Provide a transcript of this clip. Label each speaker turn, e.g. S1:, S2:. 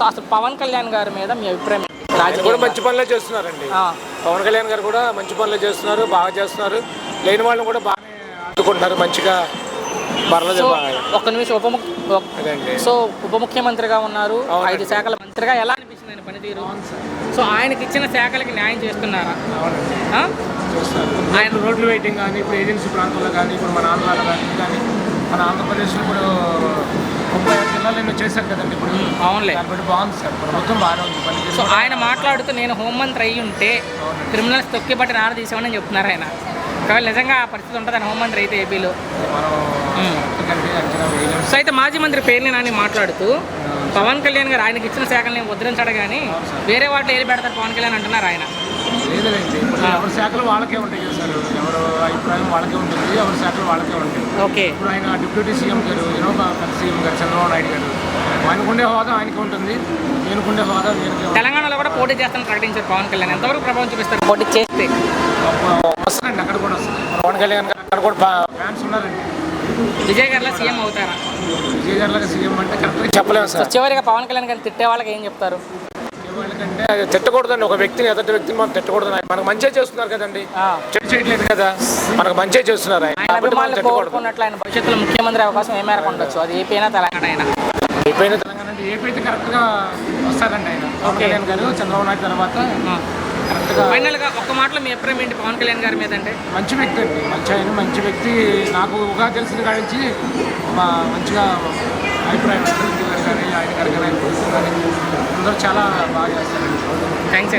S1: So అసలు పవన్ కళ్యాణ్ గారి మీద మీ అభిప్రాయం
S2: కూడా మంచి పనులే చేస్తున్నారండి. పవన్ కళ్యాణ్ గారు కూడా మంచి పనులే చేస్తున్నారు, బాగా చేస్తున్నారు. లేని వాళ్ళని కూడా బాగా ఆదుకుంటున్నారు, మంచిగా పర్లేదు.
S1: ఒక్క నిమిషం సో ఉప ముఖ్యమంత్రిగా ఉన్నారు, 5 శాఖల మంత్రిగా. ఎలా అనిపిస్తుంది ఆయన పనితీరు? సో ఆయనకి ఇచ్చిన శాఖలకి న్యాయం చేస్తున్నారా?
S2: ఆయన రోడ్లు వెయిటింగ్ కానీ, ఇప్పుడు ఏజెన్సీ ప్రాంతంలో కానీ, ఇప్పుడు మన ఆంధ్రాలో కానీ మన ఆంధ్రప్రదేశ్లో ఇప్పుడు 36 జిల్లాలు ఎన్నో చేశారు కదండి. ఇప్పుడు
S1: అవునులే,
S2: బాగుంది సార్, ప్రభుత్వం బాగానే ఉంది పని.
S1: సో ఆయన మాట్లాడుతూ నేను హోంమంత్రి అయ్యి ఉంటే క్రిమినల్స్ తొక్కిబట్టి నాన్న తీసామని చెప్తున్నారు ఆయన. ఒకవేళ నిజంగా ఆ పరిస్థితి ఉంటుంది ఆయన హోంమంత్రి అయితే ఏపీలో. సో అయితే మాజీ మంత్రి పేరుని నాని మాట్లాడుతూ పవన్ కళ్యాణ్ గారు ఆయనకి ఇచ్చిన శాఖలు నేను ముద్రించాడు కానీ వేరే వాటిలో ఏది పెడతారు పవన్ కళ్యాణ్ అంటున్నారు ఆయన.
S2: లేదండి, ఎవరి శాఖలు వాళ్ళకే ఉంటాయి కదా సార్, ఎవరు అభిప్రాయం వాళ్ళకే ఉంటుంది, ఎవరి శాఖలు వాళ్ళకే ఉంటాయి.
S1: ఓకే,
S2: ఇప్పుడు ఆయన డిప్యూటీ సీఎం గారు, సీఎం గారు చంద్రబాబు నాయుడు గారు, ఆయనకుండే హోదా ఆయనకి ఉంటుంది, నేనుకుండే హోదా నేను.
S1: తెలంగాణలో కూడా పోటీ చేస్తానని ప్రకటించారు పవన్ కళ్యాణ్. ఎంతవరకు ప్రభావం చూపిస్తారు పోటీ చేస్తే?
S2: వస్తారండి, అక్కడ కూడా వస్తుంది. పవన్ కళ్యాణ్ గారు అక్కడ కూడా ఫ్యాన్స్ ఉన్నారండి.
S1: విజయ్ గారిలో సీఎం అవుతారా?
S2: విజయ్ గారిలో సీఎం అంటే కరెక్ట్గా చెప్పలేము సార్.
S1: చివరిగా పవన్ కళ్యాణ్ గారిని తిట్టే వాళ్ళకి ఏం చెప్తారు?
S2: వాళ్ళకంటే అది తిట్టకూడదండి, ఒక వ్యక్తిని ఎదుటి వ్యక్తిని మనం తిట్టకూడదు. మనకు మంచిగా చేస్తున్నారు కదండి, చెడు చేయట్లేదు కదా, మనకు మంచిగా చేస్తున్నారు.
S1: ఆయన అభిమానులు కోరుకున్నట్లు ఆయన భవిష్యత్తులో ముఖ్యమంత్రి అవకాశం ఏ మేరకు ఉండొచ్చు? అది ఏపీ అయినా తెలంగాణ అయినా?
S2: ఏపీ అయినా తెలంగాణ అంటే ఏపీ అయితే కరెక్ట్గా వస్తారండి ఆయన. పవన్ కళ్యాణ్ గారు చంద్రబాబు నాయుడు తర్వాత కరెక్ట్గా.
S1: ఫైనల్గా ఒక్క మాటలో మీ అభిప్రాయం ఏంటి పవన్ కళ్యాణ్ గారి మీద? అంటే
S2: మంచి వ్యక్తి అండి, మంచి వ్యక్తి. నాకు ఉగాది తెలిసిన కాడి నుంచి మంచిగా అభిప్రాయం. కానీ ఆయన గారు కానీ ఆయన కానీ అందరూ చాలా బాగా చేస్తారండి.
S1: థ్యాంక్స్.